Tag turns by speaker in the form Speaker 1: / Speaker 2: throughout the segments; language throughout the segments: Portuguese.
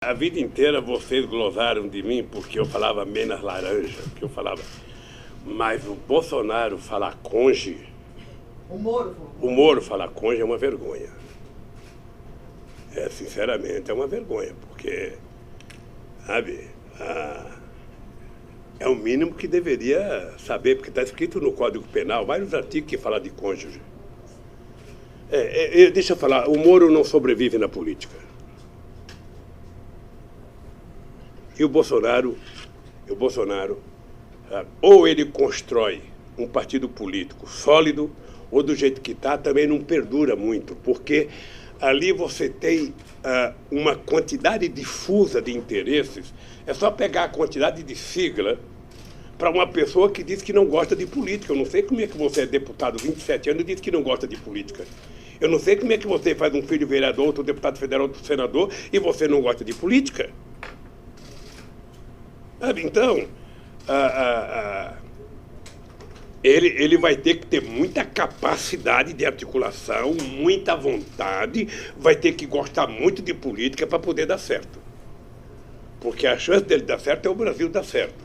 Speaker 1: A vida inteira vocês glosaram de mim porque eu falava menos laranja, porque eu falava. Mas o Bolsonaro falar conge, o Moro falar conge é uma vergonha. Sinceramente, é uma vergonha, porque, sabe, é o mínimo que deveria saber, porque está escrito no Código Penal, vários artigos que falam de cônjuge. Deixa eu falar, o Moro não sobrevive na política. E o Bolsonaro, ou ele constrói um partido político sólido, ou do jeito que está, também não perdura muito, porque ali você tem uma quantidade difusa de interesses. É só pegar a quantidade de sigla para uma pessoa que diz que não gosta de política. Eu não sei como é que você é deputado 27 anos e diz que não gosta de política. Eu não sei como é que você faz um filho vereador, outro deputado federal, outro senador, e você não gosta de política. Então, ele vai ter que ter muita capacidade de articulação, muita vontade, vai ter que gostar muito de política para poder dar certo. Porque a chance dele dar certo é o Brasil dar certo.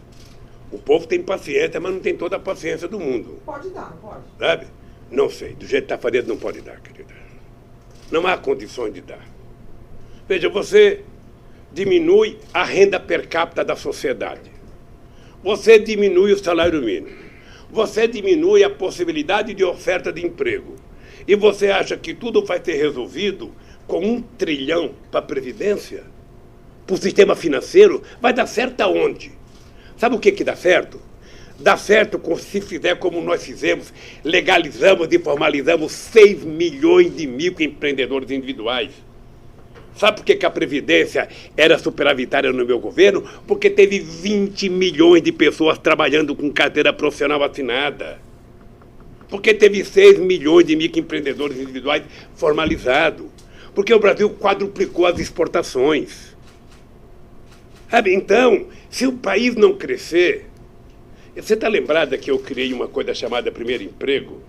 Speaker 1: O povo tem paciência, mas não tem toda a paciência do mundo.
Speaker 2: Pode dar, não pode?
Speaker 1: Sabe? Não sei. Do jeito que está fazendo, não pode dar, querida. Não há condições de dar. Veja, você diminui a renda per capita da sociedade. Você diminui o salário mínimo. Você diminui a possibilidade de oferta de emprego. E você acha que tudo vai ser resolvido com 1 trilhão para a Previdência? Para o sistema financeiro? Vai dar certo aonde? Sabe o que dá certo? Dá certo se fizer como nós fizemos, legalizamos e formalizamos 6 milhões de microempreendedores individuais. Sabe por que a Previdência era superavitária no meu governo? Porque teve 20 milhões de pessoas trabalhando com carteira profissional assinada. Porque teve 6 milhões de microempreendedores individuais formalizados. Porque o Brasil quadruplicou as exportações. Sabe, então, se o país não crescer... Você está lembrada que eu criei uma coisa chamada Primeiro Emprego?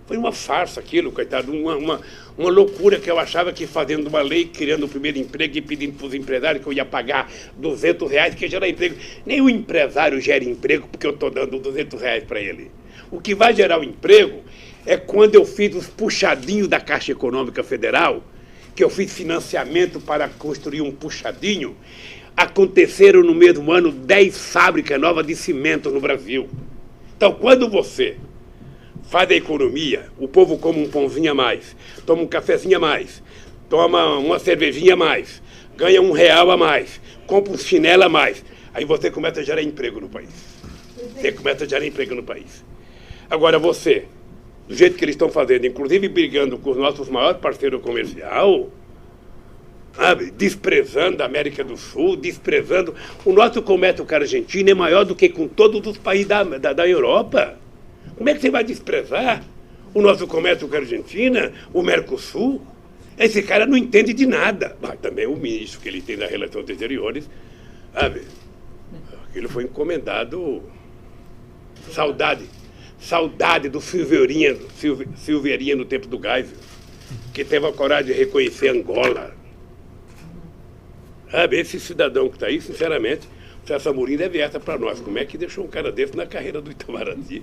Speaker 1: Foi uma farsa aquilo, coitado, uma loucura que eu achava que fazendo uma lei, criando o primeiro emprego e pedindo para os empresários que eu ia pagar R$200, que gera emprego. Nem o empresário gera emprego porque eu estou dando R$200 para ele. O que vai gerar o emprego é quando eu fiz os puxadinhos da Caixa Econômica Federal, que eu fiz financiamento para construir um puxadinho. Aconteceram no mesmo ano 10 fábricas novas de cimento no Brasil. Então, quando você faz a economia, o povo come um pãozinho a mais, toma um cafezinho a mais, toma uma cervejinha a mais, ganha R$1 a mais, compra um chinelo a mais, aí você começa a gerar emprego no país. Você começa a gerar emprego no país. Agora você, do jeito que eles estão fazendo, inclusive brigando com os nossos maiores parceiros comerciais, sabe, desprezando a América do Sul, desprezando... O nosso comércio com a Argentina é maior do que com todos os países da Europa. Como é que você vai desprezar o nosso comércio com a Argentina, o Mercosul? Esse cara não entende de nada. Mas também o ministro que ele tem das Relações Exteriores, sabe, aquilo foi encomendado... Saudade do Silveirinha no tempo do Geisel, que teve a coragem de reconhecer Angola. Sabe, esse cidadão que está aí, sinceramente, o Celso Amorim deve essa para nós. Como é que deixou um cara desse na carreira do Itamaraty?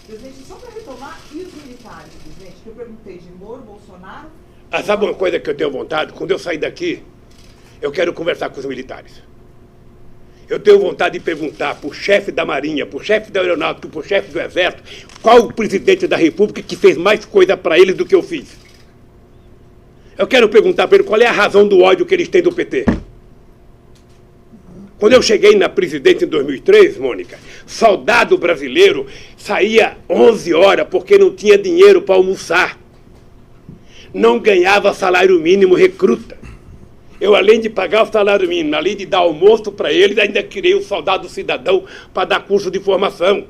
Speaker 2: Presidente, só para retomar, e os militares, presidente, que eu perguntei de Moro, Bolsonaro...
Speaker 1: Sabe uma coisa que eu tenho vontade? Quando eu sair daqui, eu quero conversar com os militares. Eu tenho vontade de perguntar para o chefe da Marinha, para o chefe da Aeronáutica, para o chefe do Exército, qual o presidente da República que fez mais coisa para eles do que eu fiz. Eu quero perguntar para ele qual é a razão do ódio que eles têm do PT. Quando eu cheguei na presidência em 2003, Mônica, soldado brasileiro saía 11 horas porque não tinha dinheiro para almoçar. Não ganhava salário mínimo recruta. Eu, além de pagar o salário mínimo, além de dar almoço para eles, ainda criei o soldado cidadão para dar curso de formação.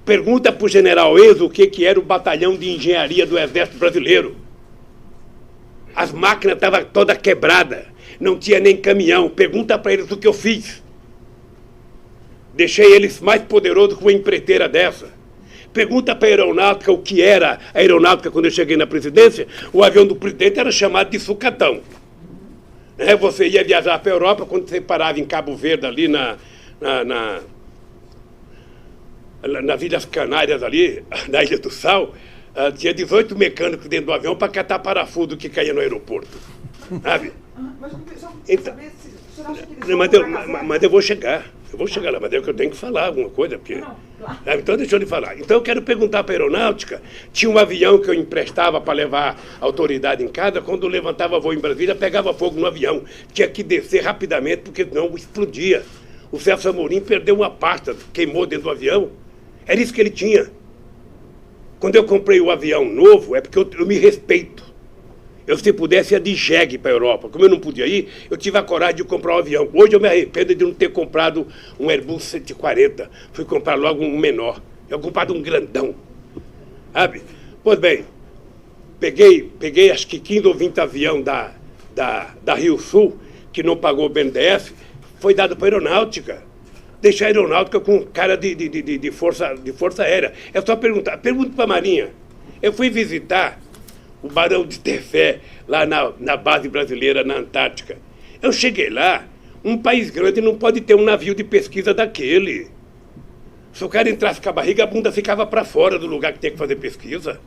Speaker 1: Pergunta para o general Ezo o que era o batalhão de engenharia do Exército Brasileiro. As máquinas estavam todas quebradas. Não tinha nem caminhão. Pergunta para eles o que eu fiz. Deixei eles mais poderosos que uma empreiteira dessa. Pergunta para a aeronáutica o que era a aeronáutica quando eu cheguei na presidência. O avião do presidente era chamado de sucatão. Você ia viajar para a Europa, quando você parava em Cabo Verde, ali nas Ilhas Canárias, ali, na Ilha do Sal, tinha 18 mecânicos dentro do avião para catar parafuso que caía no aeroporto. Sabe?
Speaker 2: Mas só
Speaker 1: Então,
Speaker 2: saber se o senhor acha que eles
Speaker 1: mas eu vou chegar. Eu vou chegar lá, mas é que eu tenho que falar alguma coisa, porque...
Speaker 2: Não, claro.
Speaker 1: Então deixa eu lhe falar. Então eu quero perguntar para a aeronáutica, tinha um avião que eu emprestava para levar a autoridade em casa, quando eu levantava voo em Brasília, pegava fogo no avião. Tinha que descer rapidamente, porque senão explodia. O Celso Amorim perdeu uma pasta, queimou dentro do avião. Era isso que ele tinha. Quando eu comprei o avião novo, é porque eu me respeito. Eu, se pudesse, ia de jegue para a Europa. Como eu não podia ir, eu tive a coragem de comprar um avião. Hoje eu me arrependo de não ter comprado um Airbus 140. Fui comprar logo um menor. Eu comprado um grandão. Sabe? Pois bem, peguei acho que 15 ou 20 aviões da Rio Sul, que não pagou o BNDES, foi dado para a aeronáutica. Deixar a aeronáutica com cara de força aérea. É só perguntar. Pergunta para a Marinha. Eu fui visitar o Barão de Tefé, lá na base brasileira, na Antártica. Eu cheguei lá, um país grande não pode ter um navio de pesquisa daquele. Se o cara entrasse com a barriga, a bunda ficava para fora do lugar que tem que fazer pesquisa.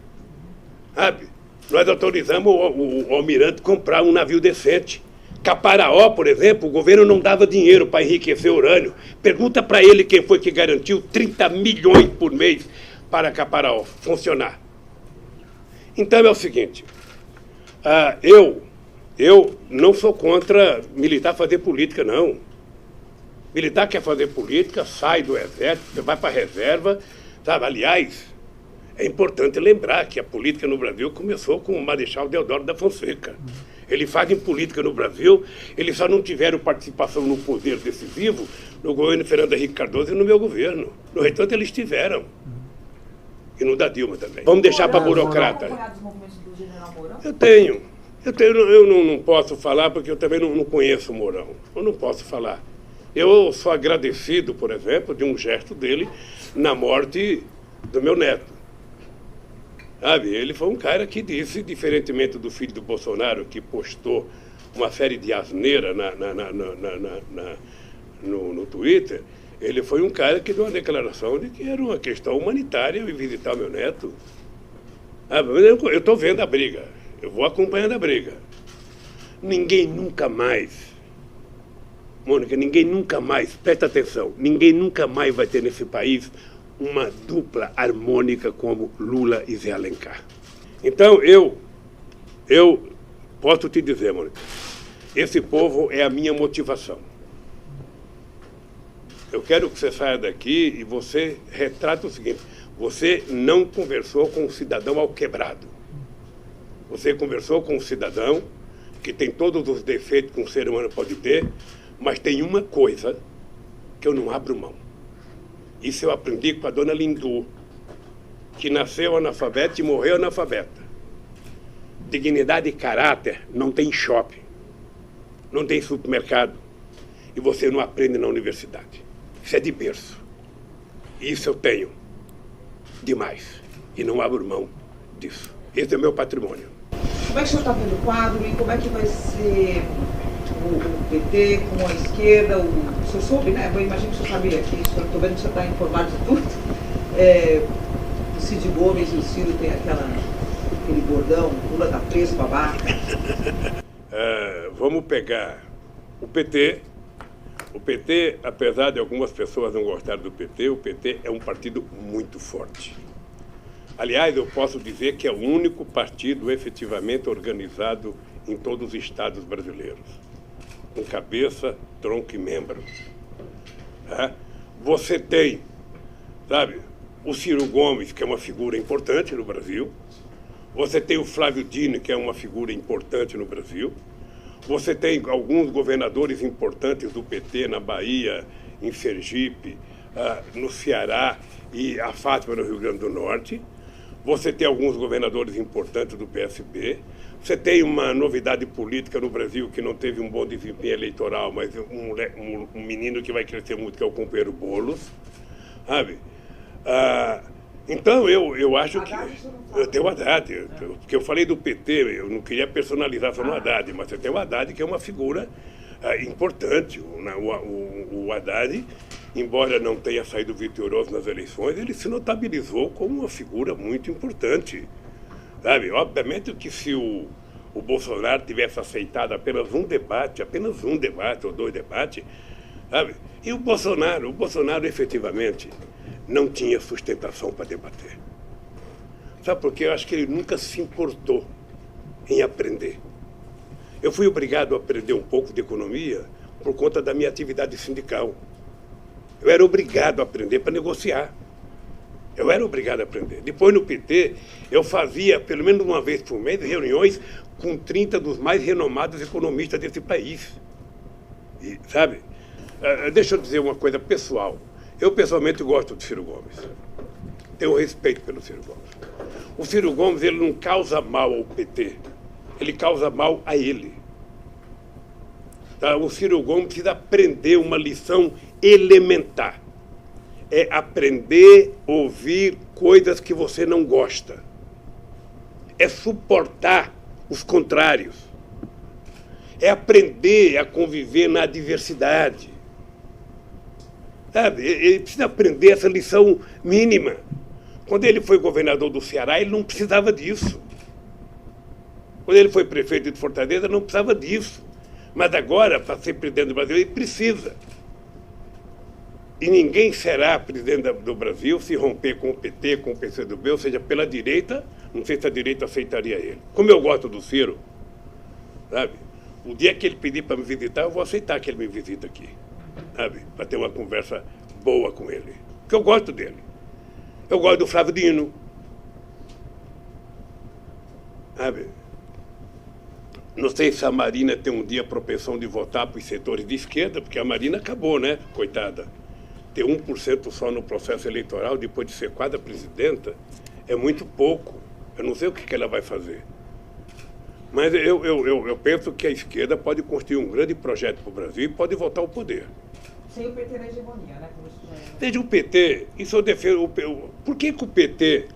Speaker 1: Sabe? Nós autorizamos o almirante a comprar um navio decente. Caparaó, por exemplo, o governo não dava dinheiro para enriquecer urânio. Pergunta para ele quem foi que garantiu 30 milhões por mês para Caparaó funcionar. Então é o seguinte, eu não sou contra militar fazer política, não. Militar quer fazer política, sai do exército, vai para a reserva, sabe? Aliás, é importante lembrar que a política no Brasil começou com o Marechal Deodoro da Fonseca. Eles fazem política no Brasil, eles só não tiveram participação no poder decisivo no governo Fernando Henrique Cardoso e no meu governo. No restante, eles tiveram. E no da Dilma também. Vamos deixar para burocrata. Eu não posso falar porque eu também não conheço o Mourão. Eu não posso falar. Eu sou agradecido, por exemplo, de um gesto dele na morte do meu neto. Sabe? Ele foi um cara que disse, diferentemente do filho do Bolsonaro, que postou uma série de asneira no Twitter, ele foi um cara que deu uma declaração de que era uma questão humanitária eu ir visitar meu neto. Eu estou vendo a briga, eu vou acompanhando a briga. Ninguém nunca mais, Mônica, ninguém nunca mais, presta atenção, ninguém nunca mais vai ter nesse país uma dupla harmônica como Lula e Zé Alencar. Então eu posso te dizer, Mônica, esse povo é a minha motivação. Eu quero que você saia daqui e você retrate o seguinte: você não conversou com um cidadão alquebrado. Você conversou com um cidadão que tem todos os defeitos que um ser humano pode ter, mas tem uma coisa que eu não abro mão. Isso eu aprendi com a dona Lindu, que nasceu analfabeta e morreu analfabeta. Dignidade e caráter não tem shopping, não tem supermercado, e você não aprende na universidade. Isso é de berço. Isso eu tenho demais. E não abro mão disso. Esse é o meu patrimônio.
Speaker 2: Como é que o senhor está vendo o quadro e como é que vai ser o PT com a esquerda? O senhor soube, né? Eu imagino que o senhor sabia que estou vendo que o senhor está informado de tudo. O Cid Gomes e o Ciro tem aquele bordão, Lula tá preso, babaca.
Speaker 1: Vamos pegar o PT. O PT, apesar de algumas pessoas não gostarem do PT, o PT é um partido muito forte. Aliás, eu posso dizer que é o único partido efetivamente organizado em todos os estados brasileiros, com cabeça, tronco e membro. Você tem, sabe, o Ciro Gomes, que é uma figura importante no Brasil. Você tem o Flávio Dino, que é uma figura importante no Brasil. Você tem alguns governadores importantes do PT na Bahia, em Sergipe, no Ceará e a Fátima no Rio Grande do Norte. Você tem alguns governadores importantes do PSB. Você tem uma novidade política no Brasil que não teve um bom desempenho eleitoral, mas um menino que vai crescer muito, que é o companheiro Boulos. Sabe? Então, eu acho que...
Speaker 2: Haddad, o senhor não fala.
Speaker 1: Eu tenho o Haddad, porque eu falei do PT, eu não queria personalizar só no Haddad, mas eu tenho o Haddad, que é uma figura importante. O Haddad, embora não tenha saído vitorioso nas eleições, ele se notabilizou como uma figura muito importante. Sabe? Obviamente que se o Bolsonaro tivesse aceitado apenas um debate ou 2 debates, sabe? E o Bolsonaro efetivamente não tinha sustentação para debater. Sabe por quê? Eu acho que ele nunca se importou em aprender. Eu fui obrigado a aprender um pouco de economia por conta da minha atividade sindical. Eu era obrigado a aprender para negociar. Eu era obrigado a aprender. Depois, no PT, eu fazia, pelo menos uma vez por mês, reuniões com 30 dos mais renomados economistas desse país. E, sabe? Deixa eu dizer uma coisa pessoal. Eu, pessoalmente, gosto do Ciro Gomes. Tenho respeito pelo Ciro Gomes. O Ciro Gomes, ele não causa mal ao PT. Ele causa mal a ele. Tá? O Ciro Gomes precisa aprender uma lição elementar. É aprender a ouvir coisas que você não gosta. É suportar os contrários. É aprender a conviver na diversidade. Sabe? Ele precisa aprender essa lição mínima. Quando ele foi governador do Ceará, ele não precisava disso. Quando ele foi prefeito de Fortaleza, não precisava disso. Mas agora, para ser presidente do Brasil, ele precisa. E ninguém será presidente do Brasil se romper com o PT, com o PCdoB, ou seja, pela direita. Não sei se a direita aceitaria ele. Como eu gosto do Ciro, sabe? O dia que ele pedir para me visitar, eu vou aceitar que ele me visite aqui, sabe? Para ter uma conversa boa com ele. Porque eu gosto dele. Eu gosto do Flávio Dino, sabe? Não sei se a Marina tem um dia a propensão de votar para os setores de esquerda, porque a Marina acabou, né? Coitada. Ter 1% só no processo eleitoral, depois de ser quadra presidenta, é muito pouco. Eu não sei o que ela vai fazer. Mas eu penso que a esquerda pode construir um grande projeto para o Brasil e pode voltar ao poder.
Speaker 2: Sem o PT na hegemonia, né?
Speaker 1: Desde o PT, isso eu defendo. Por que o PT,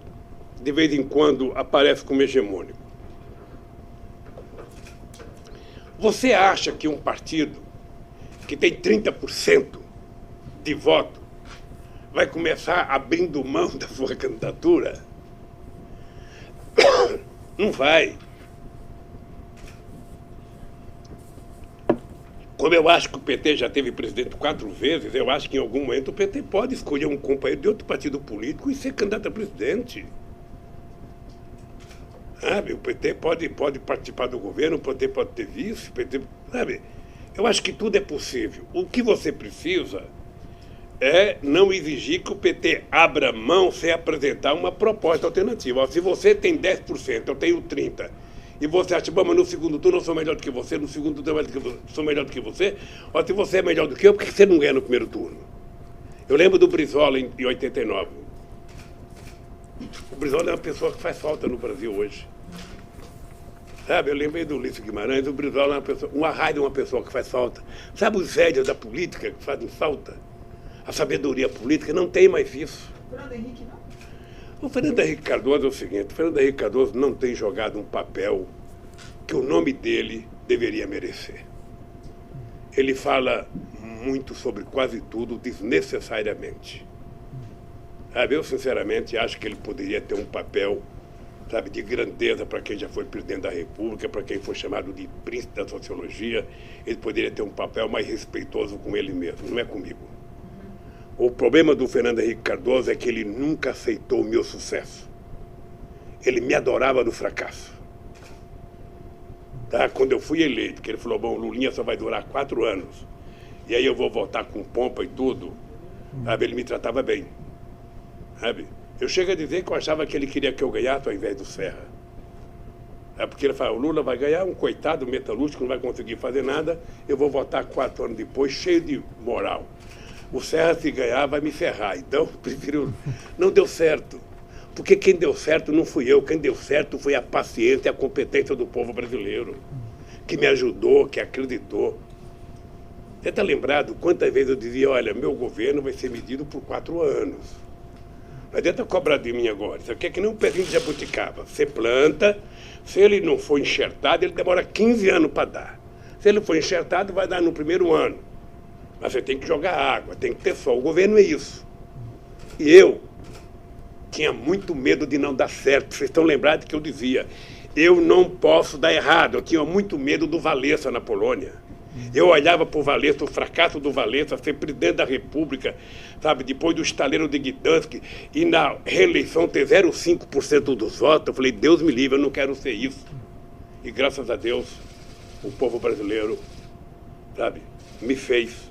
Speaker 1: de vez em quando, aparece como hegemônico? Você acha que um partido que tem 30% de voto vai começar abrindo mão da sua candidatura? Não vai. Como eu acho que o PT já teve presidente 4 vezes, eu acho que em algum momento o PT pode escolher um companheiro de outro partido político e ser candidato a presidente. Sabe? O PT pode participar do governo, o PT pode ter vice, o PT, sabe? Eu acho que tudo é possível. O que você precisa é não exigir que o PT abra mão sem apresentar uma proposta alternativa. Se você tem 10%, eu tenho 30%, e você acha, bom, mas no segundo turno eu sou melhor do que você, no segundo turno eu sou melhor do que você, ou se você é melhor do que eu, por que você não ganha no primeiro turno? Eu lembro do Brizola em 89. O Brizola é uma pessoa que faz falta no Brasil hoje. Sabe, eu lembrei do Ulisses Guimarães, o Brizola é uma pessoa, um arraio é uma pessoa que faz falta. Sabe os velhos da política que fazem falta? A sabedoria política, não tem mais isso.
Speaker 2: Fernando Henrique, não?
Speaker 1: O Fernando Henrique Cardoso é o seguinte, o Fernando Henrique Cardoso não tem jogado um papel que o nome dele deveria merecer. Ele fala muito sobre quase tudo desnecessariamente. Sabe, eu sinceramente acho que ele poderia ter um papel, sabe, de grandeza para quem já foi presidente da República, para quem foi chamado de príncipe da sociologia. Ele poderia ter um papel mais respeitoso com ele mesmo, não é comigo. O problema do Fernando Henrique Cardoso é que ele nunca aceitou o meu sucesso. Ele me adorava no fracasso. Tá? Quando eu fui eleito, que ele falou, bom, o Lulinha só vai durar 4 anos, e aí eu vou voltar com pompa e tudo, sabe? Ele me tratava bem. Sabe? Eu chego a dizer que eu achava que ele queria que eu ganhasse ao invés do Serra. É porque ele fala, o Lula vai ganhar, um coitado metalúrgico, não vai conseguir fazer nada, eu vou votar 4 anos depois, cheio de moral. O Serra, se ganhar, vai me ferrar. Então, prefiro... Não deu certo. Porque quem deu certo não fui eu. Quem deu certo foi a paciência e a competência do povo brasileiro, que me ajudou, que acreditou. Você está lembrado quantas vezes eu dizia, olha, meu governo vai ser medido por 4 anos. Não adianta cobrar de mim agora. Isso aqui é que nem um pezinho de jabuticaba. Você planta, se ele não for enxertado, ele demora 15 anos para dar. Se ele for enxertado, vai dar no primeiro ano. Mas você tem que jogar água, tem que ter sol. O governo é isso. E eu tinha muito medo de não dar certo. Vocês estão lembrados que eu dizia, eu não posso dar errado. Eu tinha muito medo do Wałęsa na Polônia. Eu olhava para o Wałęsa, o fracasso do Wałęsa, ser presidente da República, sabe, depois do estaleiro de Gdansk, e na reeleição ter 0,5% dos votos. Eu falei, Deus me livre, eu não quero ser isso. E graças a Deus, o povo brasileiro, sabe, me fez.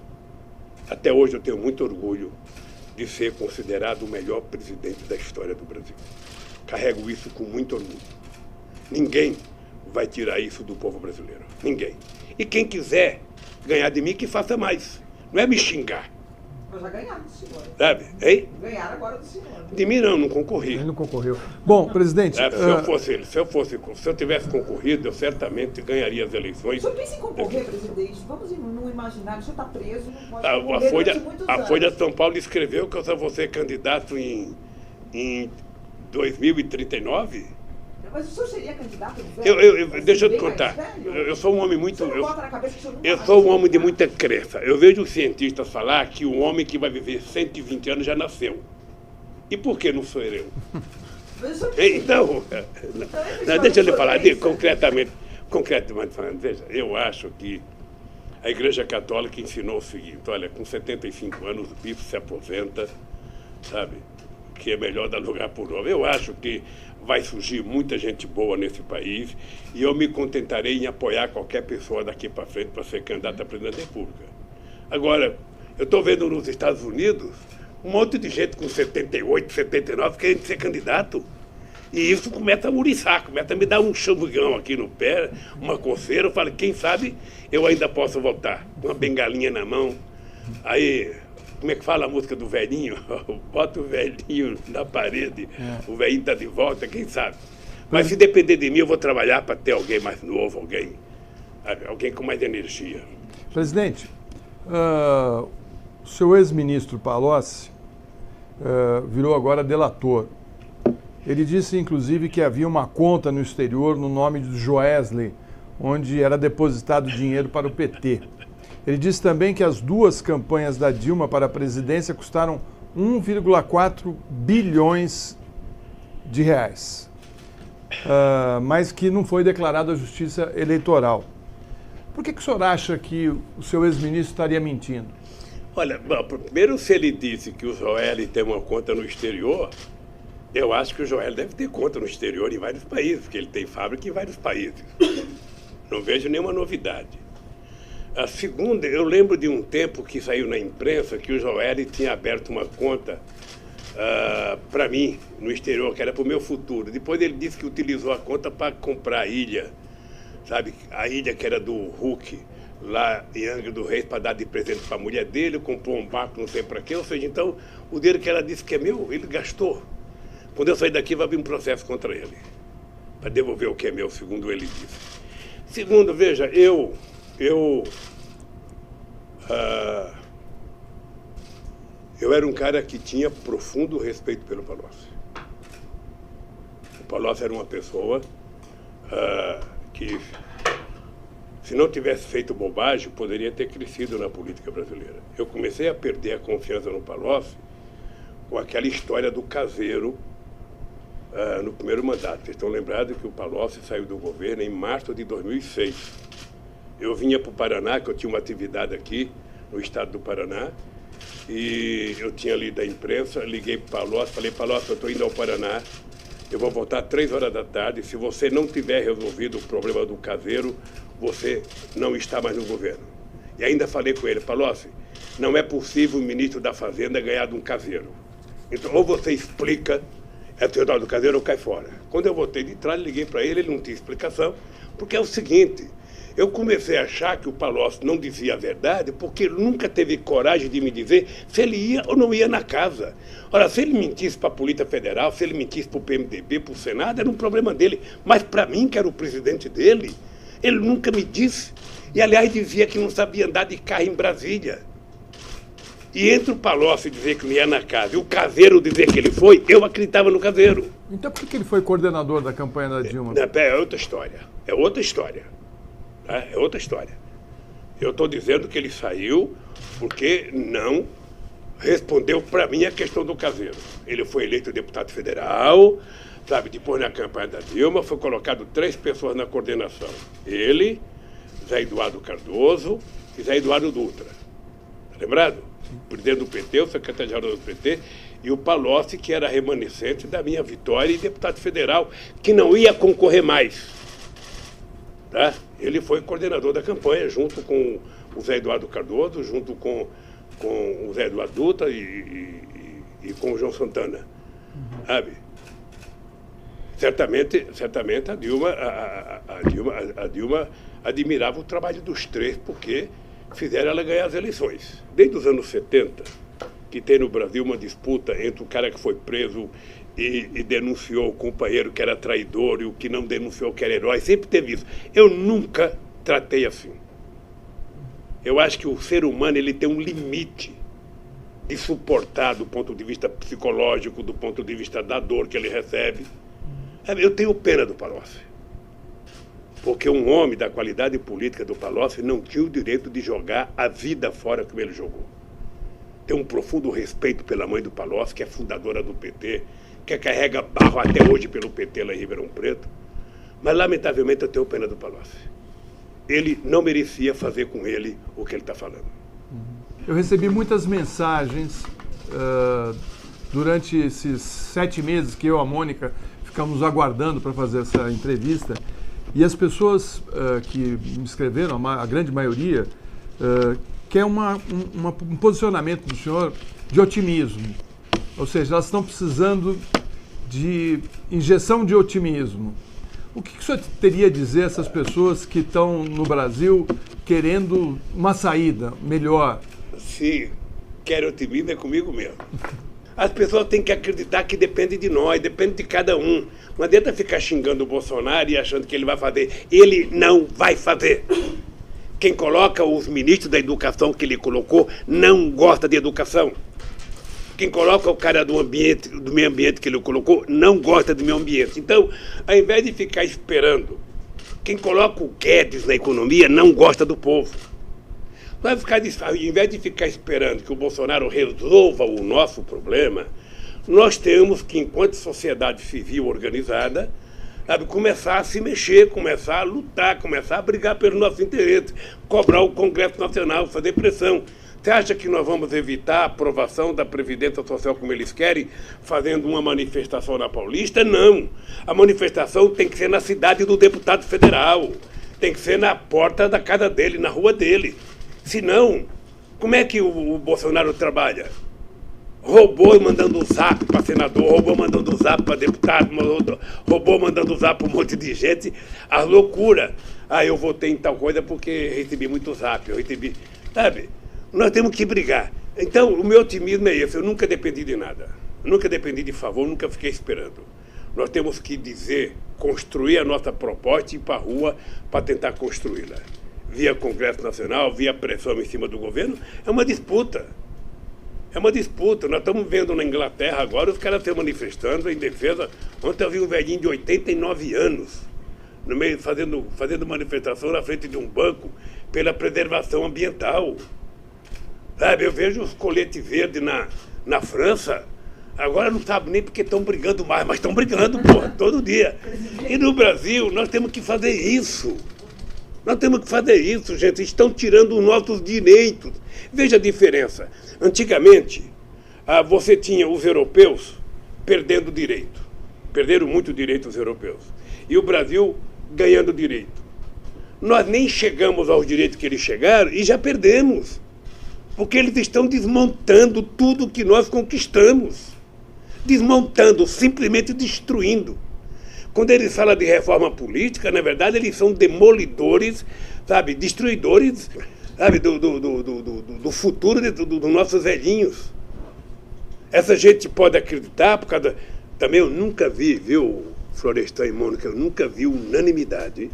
Speaker 1: Até hoje eu tenho muito orgulho de ser considerado o melhor presidente da história do Brasil. Carrego isso com muito orgulho. Ninguém vai tirar isso do povo brasileiro. Ninguém. E quem quiser ganhar de mim, que faça mais. Não é me xingar.
Speaker 2: Mas já ganharam do senhor.
Speaker 1: Sabe? Hein?
Speaker 2: Ganharam agora do senhor.
Speaker 1: De mim não concorri.
Speaker 3: Ele não concorreu. Bom, presidente...
Speaker 1: Se eu tivesse concorrido, eu certamente ganharia as eleições.
Speaker 2: O senhor pensa em concorrer, presidente? Vamos não imaginar, o senhor está preso, não pode concorrer durante muitos anos.
Speaker 1: A Folha de São Paulo escreveu que eu só vou ser candidato em 2039.
Speaker 2: Mas o senhor seria candidato?
Speaker 1: Deixa eu te contar. Eu sou um homem muito... Eu
Speaker 2: sou
Speaker 1: sou um homem de muita crença. Eu vejo os cientistas falar que o homem que vai viver 120 anos já nasceu. E por que não sou eu? Então, deixa eu lhe falar concretamente falando. Veja, eu acho que a Igreja Católica ensinou o seguinte, olha, com 75 anos o bispo se aposenta, sabe, que é melhor dar lugar para o novo. Eu acho que vai surgir muita gente boa nesse país e eu me contentarei em apoiar qualquer pessoa daqui para frente para ser candidato a presidente da República. Agora, eu estou vendo nos Estados Unidos um monte de gente com 78, 79 querendo ser candidato. E isso começa a muriçar, começa a me dar um chamugão aqui no pé, uma coceira. Eu falo, quem sabe eu ainda posso voltar, com uma bengalinha na mão. Aí, como é que fala a música do velhinho? Bota o velhinho na parede, o velhinho está de volta, quem sabe? Mas se depender de mim, eu vou trabalhar para ter alguém mais novo, alguém com mais energia.
Speaker 3: Presidente, o seu ex-ministro Palocci virou agora delator. Ele disse, inclusive, que havia uma conta no exterior no nome do Joesley, onde era depositado dinheiro para o PT. Ele disse também que as duas campanhas da Dilma para a presidência custaram 1,4 bilhões de reais, mas que não foi declarado à Justiça Eleitoral. Por que o senhor acha que o seu ex-ministro estaria mentindo?
Speaker 1: Olha, bom, primeiro, se ele disse que o Joesley tem uma conta no exterior, eu acho que o Joesley deve ter conta no exterior em vários países, porque ele tem fábrica em vários países. Não vejo nenhuma novidade. A segunda, eu lembro de um tempo que saiu na imprensa que o Joesley tinha aberto uma conta para mim no exterior, que era para o meu futuro. Depois ele disse que utilizou a conta para comprar a ilha, sabe? A ilha que era do Hulk, lá em Angra do Reis, para dar de presente para a mulher dele, comprou um barco, não sei para quê. Ou seja, então, o dinheiro que ela disse que é meu, ele gastou. Quando eu sair daqui, vai abrir um processo contra ele, para devolver o que é meu, segundo ele disse. Segundo, veja, eu era um cara que tinha profundo respeito pelo Palocci. O Palocci era uma pessoa que, se não tivesse feito bobagem, poderia ter crescido na política brasileira. Eu comecei a perder a confiança no Palocci com aquela história do caseiro no primeiro mandato. Vocês estão lembrados que o Palocci saiu do governo em março de 2006. Eu vinha para o Paraná, que eu tinha uma atividade aqui no estado do Paraná, e eu tinha lido a imprensa, liguei para o Palocci, falei, Palocci, eu estou indo ao Paraná, eu vou voltar às 3 horas da tarde, se você não tiver resolvido o problema do caseiro, você não está mais no governo. E ainda falei com ele, Palocci, não é possível o ministro da Fazenda ganhar de um caseiro. Então, ou você explica, é o do caseiro ou cai fora. Quando eu voltei de trás, liguei para ele, ele não tinha explicação, porque é o seguinte, eu comecei a achar que o Palocci não dizia a verdade porque ele nunca teve coragem de me dizer se ele ia ou não ia na casa. Ora, se ele mentisse para a Polícia Federal, se ele mentisse para o PMDB, para o Senado, era um problema dele. Mas para mim, que era o presidente dele, ele nunca me disse. E, aliás, dizia que não sabia andar de carro em Brasília. E entre o Palocci dizer que não ia na casa e o Caseiro dizer que ele foi, eu acreditava no Caseiro.
Speaker 3: Então por que ele foi coordenador da campanha da Dilma?
Speaker 1: É outra história. É outra história. Tá? É outra história. Eu estou dizendo que ele saiu porque não respondeu para mim a questão do Caseiro. Ele foi eleito deputado federal, sabe? Depois, na campanha da Dilma, foi colocado 3 pessoas na coordenação. Ele, Zé Eduardo Cardoso e Zé Eduardo Dutra. Tá lembrado? O presidente do PT, o secretário-geral do PT, e o Palocci, que era remanescente da minha vitória, e deputado federal, que não ia concorrer mais. Tá? Ele foi coordenador da campanha, junto com o Zé Eduardo Cardoso, junto com o Zé Eduardo Dutra e com o João Santana. Sabe? Certamente a Dilma admirava o trabalho dos 3, porque fizeram ela ganhar as eleições. Desde os anos 70, que tem no Brasil uma disputa entre o cara que foi preso e denunciou o companheiro que era traidor e o que não denunciou que era herói, sempre teve isso. Eu nunca tratei assim. Eu acho que o ser humano ele tem um limite de suportar do ponto de vista psicológico, do ponto de vista da dor que ele recebe. Eu tenho pena do Palocci. Porque um homem da qualidade política do Palocci não tinha o direito de jogar a vida fora como ele jogou. Tenho um profundo respeito pela mãe do Palocci, que é fundadora do PT, que carrega barro até hoje pelo PT lá em Ribeirão Preto. Mas, lamentavelmente, eu tenho pena do Palocci. Ele não merecia fazer com ele o que ele está falando.
Speaker 3: Eu recebi muitas mensagens durante esses 7 meses que eu e a Mônica ficamos aguardando para fazer essa entrevista. E as pessoas que me escreveram, a grande maioria, quer um posicionamento do senhor de otimismo. Ou seja, elas estão precisando de injeção de otimismo. O que o senhor teria a dizer a essas pessoas que estão no Brasil querendo uma saída melhor?
Speaker 1: Se quer otimismo, é comigo mesmo. As pessoas têm que acreditar que depende de nós, depende de cada um. Não adianta ficar xingando o Bolsonaro e achando que ele vai fazer. Ele não vai fazer. Quem coloca os ministros da educação que ele colocou não gosta de educação. Quem coloca o cara do meio ambiente que ele colocou não gosta do meio ambiente. Então, ao invés de ficar esperando, quem coloca o Guedes na economia não gosta do povo. Ao invés de ficar esperando que o Bolsonaro resolva o nosso problema, nós temos que, enquanto sociedade civil organizada, começar a se mexer, começar a lutar, começar a brigar pelos nossos interesses, cobrar o Congresso Nacional, fazer pressão. Você acha que nós vamos evitar a aprovação da Previdência Social como eles querem, fazendo uma manifestação na Paulista? Não. A manifestação tem que ser na cidade do deputado federal, tem que ser na porta da casa dele, na rua dele. Senão, como é que o Bolsonaro trabalha? Robô mandando zap para senador, robô mandando zap para deputado, robô mandando zap para um monte de gente. A loucura. Eu votei em tal coisa porque recebi muito zap, eu recebi... Sabe? Nós temos que brigar. Então, o meu otimismo é esse. Eu nunca dependi de nada. Nunca dependi de favor, nunca fiquei esperando. Nós temos que dizer, construir a nossa proposta e ir para a rua para tentar construí-la. Via Congresso Nacional, via pressão em cima do governo, é uma disputa. É uma disputa. Nós estamos vendo na Inglaterra agora os caras se manifestando em defesa. Ontem eu vi um velhinho de 89 anos no meio fazendo manifestação na frente de um banco pela preservação ambiental. Sabe, eu vejo os coletes verdes na França, agora não sabe nem porque estão brigando mais, mas estão brigando, porra, todo dia. E no Brasil, nós temos que fazer isso. Nós temos que fazer isso, gente. Estão tirando os nossos direitos. Veja a diferença. Antigamente, você tinha os europeus perdendo direito. Perderam muito direito os europeus. E o Brasil ganhando direito. Nós nem chegamos aos direitos que eles chegaram e já perdemos. Porque eles estão desmontando tudo que nós conquistamos. Desmontando, simplesmente destruindo. Quando eles falam de reforma política, na verdade, eles são demolidores, sabe, destruidores, sabe, do futuro dos nossos velhinhos. Essa gente pode acreditar, por causa... Também eu nunca vi, viu, Florestan e Mônica, eu nunca vi unanimidade.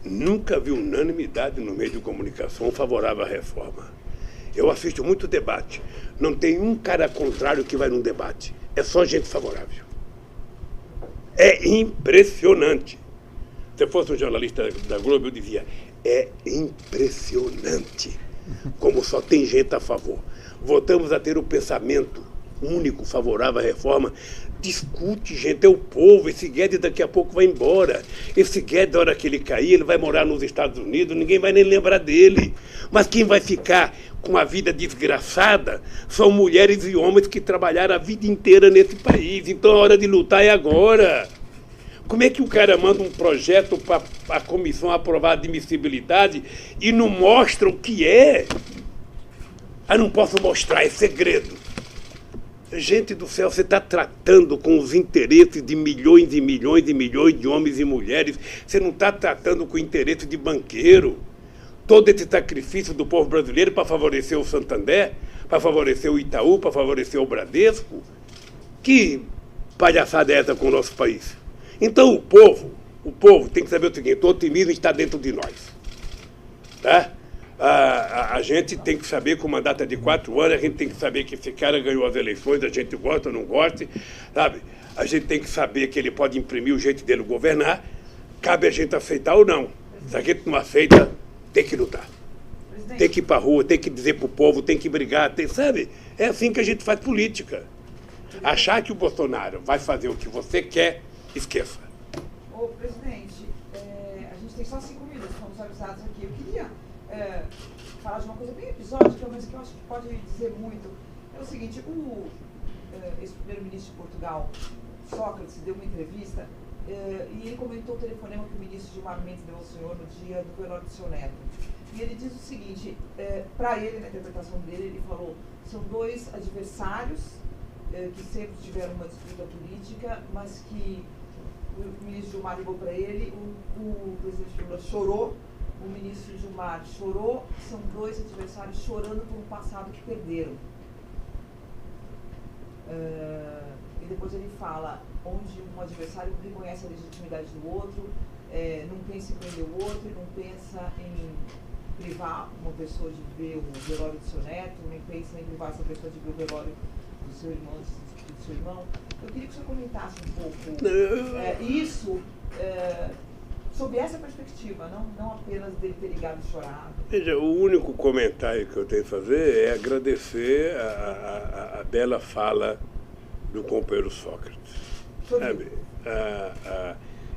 Speaker 1: Nunca vi unanimidade no meio de comunicação favorável à reforma. Eu assisto muito debate. Não tem um cara contrário que vai num debate. É só gente favorável. É impressionante. Se eu fosse um jornalista da Globo, eu dizia, é impressionante como só tem gente a favor. Voltamos a ter o pensamento único, favorável à reforma. Discute, gente, é o povo. Esse Guedes daqui a pouco vai embora. Esse Guedes, na hora que ele cair, ele vai morar nos Estados Unidos, ninguém vai nem lembrar dele. Mas quem vai ficar com a vida desgraçada são mulheres e homens que trabalharam a vida inteira nesse país. Então a hora de lutar é agora. Como é que o cara manda um projeto para a comissão aprovar a admissibilidade e não mostra o que é? Ah, não posso mostrar, é segredo. Gente do céu, você está tratando com os interesses de milhões e milhões e milhões de homens e mulheres. Você não está tratando com o interesse de banqueiro. Todo esse sacrifício do povo brasileiro para favorecer o Santander, para favorecer o Itaú, para favorecer o Bradesco. Que palhaçada é essa com o nosso país? Então o povo tem que saber o seguinte, o otimismo está dentro de nós. Tá? A gente tem que saber que o mandato é de 4 anos, a gente tem que saber que esse cara ganhou as eleições, a gente gosta ou não gosta, sabe? A gente tem que saber que ele pode imprimir o jeito dele governar, cabe a gente aceitar ou não. Se a gente não aceita, tem que lutar.
Speaker 2: Presidente.
Speaker 1: Tem que ir para a rua, tem que dizer para o povo, tem que brigar, sabe? É assim que a gente faz política. Achar que o Bolsonaro vai fazer o que você quer, esqueça.
Speaker 2: Ô, presidente, a gente tem só 5 minutos, fomos avisados aqui. Eu queria falar de uma coisa bem episódica, mas que eu acho que pode dizer muito. É o seguinte, o ex-primeiro-ministro de Portugal, Sócrates, deu uma entrevista e ele comentou o telefonema que o ministro Gilmar Mendes deu ao senhor no dia do velório do seu neto. E ele diz o seguinte, para ele, na interpretação dele, ele falou, são 2 adversários que sempre tiveram uma disputa política, mas que o ministro Gilmar ligou para ele, o presidente Lula chorou, o ministro Gilmar chorou, são 2 adversários chorando por um passado que perderam. E depois ele fala, onde um adversário reconhece a legitimidade do outro, não pensa em prender o outro, não pensa em privar uma pessoa de ver o velório do seu neto, nem pensa em privar essa pessoa de ver o velório do seu irmão, do seu irmão. Eu queria que o senhor comentasse um pouco isso sob essa perspectiva, não apenas dele ter ligado e chorado.
Speaker 1: Veja, o único comentário que eu tenho a fazer é agradecer a bela fala do companheiro Sócrates. Sabe?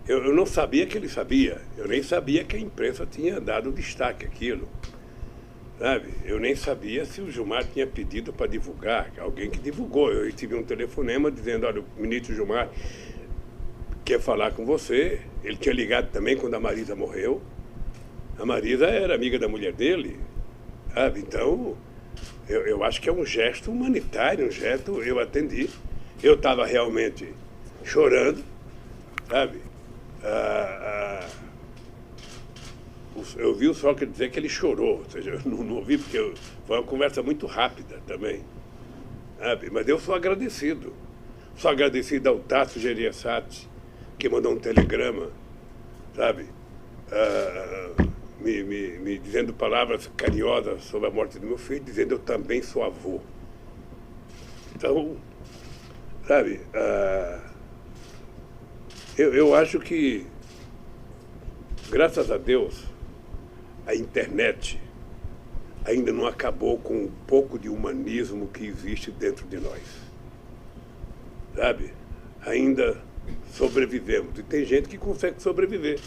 Speaker 1: Eu não sabia que ele sabia, eu nem sabia que a imprensa tinha dado destaque àquilo. Sabe? Eu nem sabia se o Gilmar tinha pedido para divulgar, alguém que divulgou. Eu recebi um telefonema dizendo, olha, o ministro Gilmar quer falar com você. Ele tinha ligado também quando a Marisa morreu. A Marisa era amiga da mulher dele. Sabe? Então, eu acho que é um gesto humanitário, um gesto, eu atendi. Eu estava realmente chorando, sabe? Eu vi o Sócrates dizer que ele chorou, ou seja, eu não ouvi porque foi uma conversa muito rápida também, sabe? Mas eu sou agradecido ao Tasso Gereissati, que mandou um telegrama, sabe? Me dizendo palavras carinhosas sobre a morte do meu filho, dizendo eu também sou avô. Então, sabe, eu acho que, graças a Deus, a internet ainda não acabou com um pouco de humanismo que existe dentro de nós. Sabe? Ainda sobrevivemos. E tem gente que consegue sobreviver.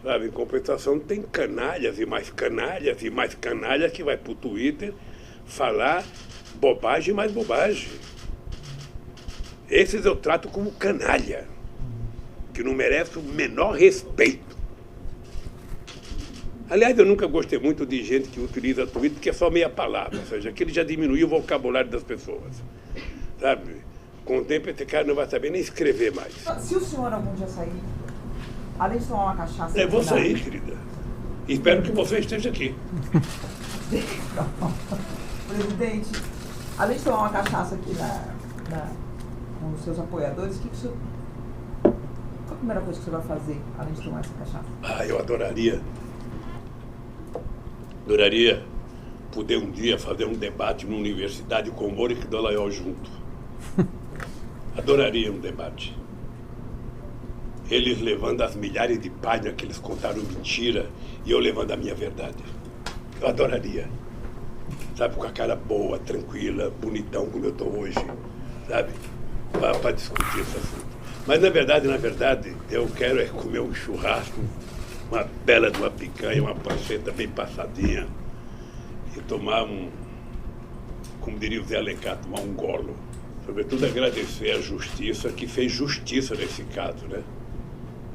Speaker 1: Sabe? Em compensação, tem canalhas e mais canalhas e mais canalhas que vai para o Twitter falar bobagem e mais bobagem. Esses eu trato como canalha, que não merece o menor respeito. Aliás, eu nunca gostei muito de gente que utiliza Twitter, que é só meia palavra, ou seja, aquele já diminuiu o vocabulário das pessoas. Sabe? Com o tempo, esse cara não vai saber nem escrever mais.
Speaker 2: Se o senhor algum dia sair, além de tomar uma cachaça...
Speaker 1: Eu vou sair, querida. Espero que você esteja aqui.
Speaker 2: Presidente, além de tomar uma cachaça aqui com os seus apoiadores, qual a primeira coisa que você vai fazer, além de tomar essa cachaça?
Speaker 1: Eu adoraria poder um dia fazer um debate numa universidade com o Moro e com o Dallagnol junto. Adoraria um debate. Eles levando as milhares de páginas que eles contaram mentira e eu levando a minha verdade. Eu adoraria. Sabe, com a cara boa, tranquila, bonitão como eu estou hoje, sabe? Para discutir esse assunto. Mas na verdade, eu quero é comer um churrasco, uma bela de uma picanha, uma panceta bem passadinha e tomar como diria o Zé Alencar, tomar um golo. Sobretudo agradecer à justiça que fez justiça nesse caso, né?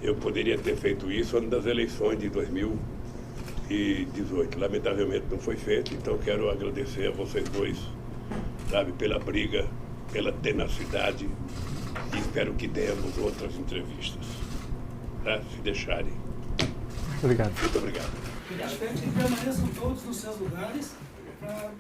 Speaker 1: Eu poderia ter feito isso antes das eleições de 2018. Lamentavelmente não foi feito, então quero agradecer a vocês dois, sabe, pela briga, pela tenacidade e espero que tenhamos outras entrevistas, tá? Se deixarem.
Speaker 3: Obrigado.
Speaker 1: Muito obrigado.
Speaker 4: Espero que permaneçam todos nos seus lugares para